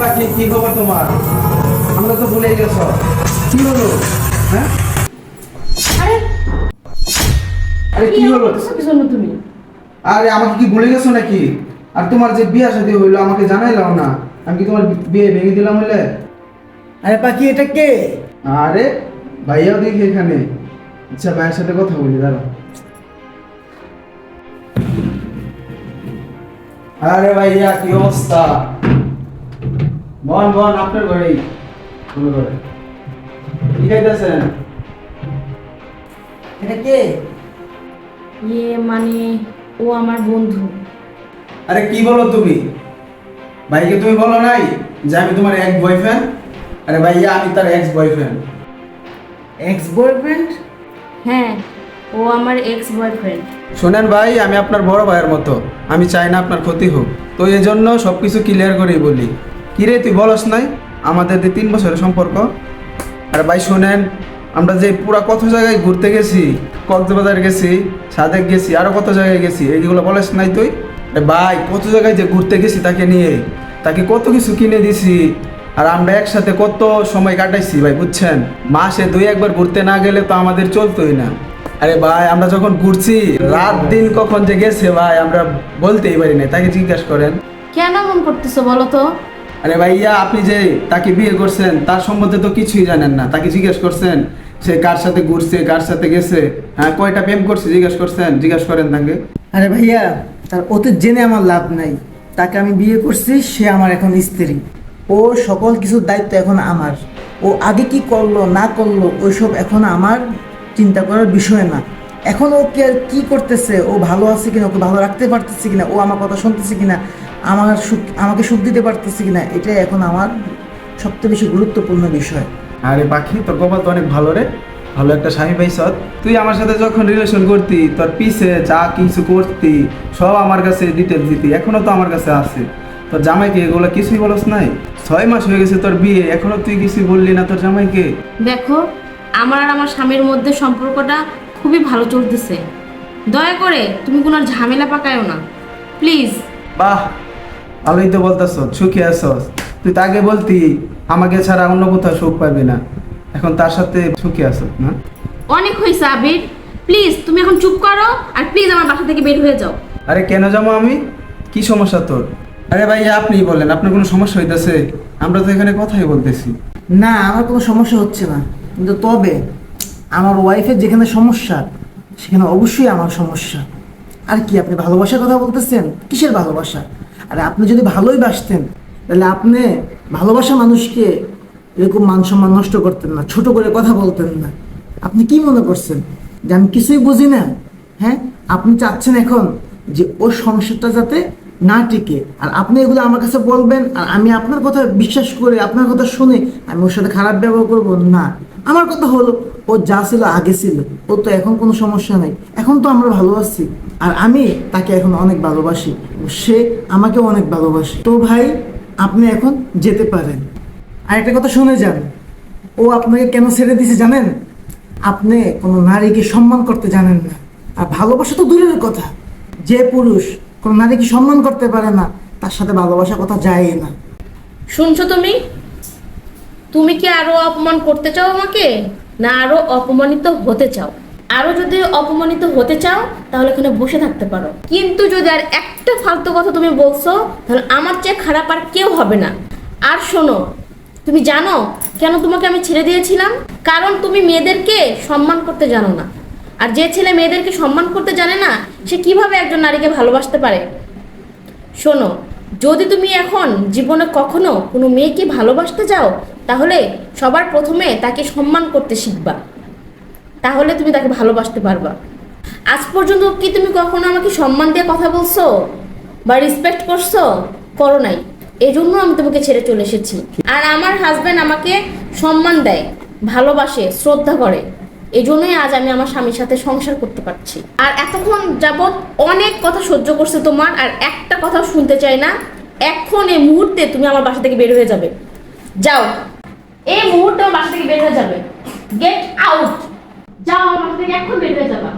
পাখি, কি খবর তোমার? আমরা তো ভুলে গেছো। কি হলো? হ্যাঁ, আরে আরে কি হলো? কি জন্য তুমি? আরে আমাকে কি ভুলে গেছো নাকি? আর তোমার যে বিয়ে শাদী হইলো আমাকে জানাইলাম না, আমি কি তোমার বিয়ে ভেঙে দিলাম হইলে? আরে পাখি, এটা কে? আরে ভাইয়াও দেখি এখানে। আচ্ছা, ভাইয়ের সাথে কথা বলি, দাঁড়াও। আরে ভাইয়া, কি অবস্থা? বন বন, আপনার ঘরেই। কোন ঘরে? কি খাইতেছেন? এটা কে? মানে ও আমার বন্ধু। আরে কি বলো তুমি? ভাইকে তুমি বলো নাই যে আমি তোমার এক্স বয়ফ্রেন্ড? আরে ভাইয়া, আমি তার এক্স বয়ফ্রেন্ড। Ex boyfriend? হ্যাঁ, ও আমার এক্স বয়ফ্রেন্ড। শোনেন ভাই, আমি আপনার বড় ভাইয়ের মতো, আমি চাই না আপনার ক্ষতি হোক, তো এই জন্য সব কিছু ক্লিয়ার করেই বলি। কিরে, তুই বলস নাই আমাদের যে 3 বছরের সম্পর্ক? আরে ভাই শোনেন, আমরা যে পুরা কত জায়গায় ঘুরতে গেছি, কক্সবাজার গেছি, সাদেক গেছি, আরো কত জায়গায় গেছি, এইগুলো বলস নাই তুই? আরে ভাই, কত জায়গায় যে ঘুরতে গেছি তাকে নিয়ে, তাকে কত কিছু কিনে দিছি, আর আমরা একসাথে কত সময় কাটাইছি ভাই, বুঝছেন? মাসে 2-1 বার ঘুরতে না গেলে তো আমাদের চলতোই না। আরে ভাই, আমরা যখন ঘুরছি রাত দিন কখন যে গেছে ভাই, আমরা বলতেই পারি না, তাকে জিজ্ঞাসা করেন। কেন মন করতেছো বলো তো? আরে ভাইয়া, আপনি যে তাকে বিয়ে করছেন তার সম্বন্ধে তো কিছুই জানেন না, তাকে জিজ্ঞেস করছেন সে কার সাথে ঘুরছে, কার সাথে গেছে, হ্যাঁ কয়টা প্রেম করছে জিজ্ঞেস করছেন? জিজ্ঞেস করেন তাকে। আরে ভাইয়া, তার অতীত জেনে আমার লাভ নাই। তাকে আমি বিয়ে করছি, সে আমার এখন স্ত্রী। ও সকল কিছুর দায়িত্ব এখন আমার। ও আগে কি করলো না করলো ওইসব এখন আমার চিন্তা করার বিষয় না। এখন ও কি করতেছে, ও ভালো আছে কিনা, ওকে ভালো রাখতে পারতেছে কিনা, ও আমার কথা শুনতেছে কিনা, আমাকে সুখ দিতে পারতেছে কিনা, এটাই এখন আমার সবচেয়ে বেশি গুরুত্বপূর্ণ বিষয়। আরে পাখি, তোর কপাল তো অনেক ভালো রে, ভালো একটা স্বামী পাইছ। তুই আমার সাথে যখন রিলেশন করতি, তোর পিছে যা কিছু করতি সব আমার কাছে ডিটেলস দিতি, এখনো তো আমার কাছে আছে। তোর জামাইকে এগুলো কিছুই বলস নাই? 6 মাস হয়ে গেছে তোর বিয়ে, এখনো তুই কিছুই বললি না তোর জামাইকে? দেখো, আমার আর আমার স্বামীর মধ্যে সম্পর্কটা খুবই ভালো চলতেছে। দয়া করে তুমি কোনো ঝামেলা পাকায়ও না, প্লিজ। বাহ, ভালোই তো বলতেছ, সুখী আছস। তুই তো আগে বলতি আমাকে ছাড়া অন্য কোথাও সুখ পাবি না, এখন তার সাথে সুখী আছস না? অনেক হয়েছে আবির, প্লিজ তুমি এখন চুপ করো আর প্লিজ আমার বাসা থেকে বের হয়ে যাও। আরে কেন যাবো আমি? কি সমস্যা তোর? আরে ভাই, আপনি বলেন, আপনার কোনো সমস্যা হইতেছে? আমরা তো এখানে কথাই বলতেছি। না, আমার কোনো সমস্যা হচ্ছে না, কিন্তু তবে আমার ওয়াইফের যেখানে সমস্যা সেখানে অবশ্যই আমার সমস্যা। আর কি, আপনি ভালোবাসার কথা বলতেছেন? কিসের ভালোবাসা? আরে আপনি যদি ভালোই বাসতেন তাহলে আপনি ভালোবাসা মানুষকে এরকম মান সম্মান নষ্ট করতেন না, ছোট করে কথা বলতেন না। আপনি কি মনে করছেন যে আমি কিছুই বুঝি না? হ্যাঁ, আপনি চাচ্ছেন এখন যে ওর সংসারটা যাতে না টিকে, আর আপনি এগুলো আমার কাছে বলবেন আর আমি আপনার কথা বিশ্বাস করে আপনার কথা শুনে আমি ওর সাথে খারাপ ব্যবহার করবো না। আমার কথা হলো, ও যা ছিল আগে ছিল, ও তো এখন কোনো সমস্যা নাই, এখন তো আমরা ভালো আছি। আর আমি তাকে এখন অনেক ভালোবাসি, সে আমাকেও অনেক ভালোবাসে। তো ভাই, আপনি এখন যেতে পারেন। আর একটা কথা শুনে যান, ও আপনাকে কেন ছেড়ে দিয়েছে জানেন? আপনি কোনো নারীকে সম্মান করতে জানেন না। আর ভালোবাসা তো দূরের কথা, যে পুরুষ কোনো নারীকে সম্মান করতে পারে না তার সাথে ভালোবাসার কথা যায় না। শুনছো তুমি? তুমি কি আরো অপমান করতে চাও আমাকে, না আরো অপমানিত হতে চাও? আরো যদি অপমানিত হতে চাও তাহলে এখানে বসে থাকতে পারো, কিন্তু যদি আর একটা ফালতু কথা তুমি বলছো তাহলে আমার চেয়ে খারাপ আর কেউ হবে না। আর শোনো, তুমি জানো কেন তোমাকে আমি ছেড়ে দিয়েছিলাম? কারণ তুমি মেয়েদেরকে সম্মান করতে জানো না। আর যে ছেলে মেয়েদেরকে সম্মান করতে জানে না, সে কিভাবে একজন নারীকে ভালোবাসতে পারে? শোনো, যদি তুমি এখন জীবনে কখনো কোনো মেয়েকে ভালোবাসতে যাও তাহলে সবার প্রথমে তাকে সম্মান করতে শিখবা, তাহলে তুমি তাকে ভালোবাসতে পারবা। আজ পর্যন্ত কি তুমি কখনো আমাকে সম্মান দিয়ে কথা বলছো বা রেসপেক্ট করছো? করো নাই, এই জন্য আমি তোমাকে ছেড়ে চলে এসেছি। আর আমার হাজব্যান্ড আমাকে সম্মান দেয়, ভালোবাসে, শ্রদ্ধা করে, এই জন্যই আজ আমি আমার স্বামীর সাথে সংসার করতে পারছি। আর এতক্ষণ যাবৎ অনেক কথা সহ্য করছে তোমার, আর একটা কথা শুনতে চাই না। এখন এই মুহূর্তে তুমি আমার বাসা থেকে বের হয়ে যাবে, যাও, এই মুহূর্তে আমার বাসা থেকে বের হয়ে যাবে। গেট আউট, যাও, আমার বাসা থেকে এখন বের হয়ে যাবা।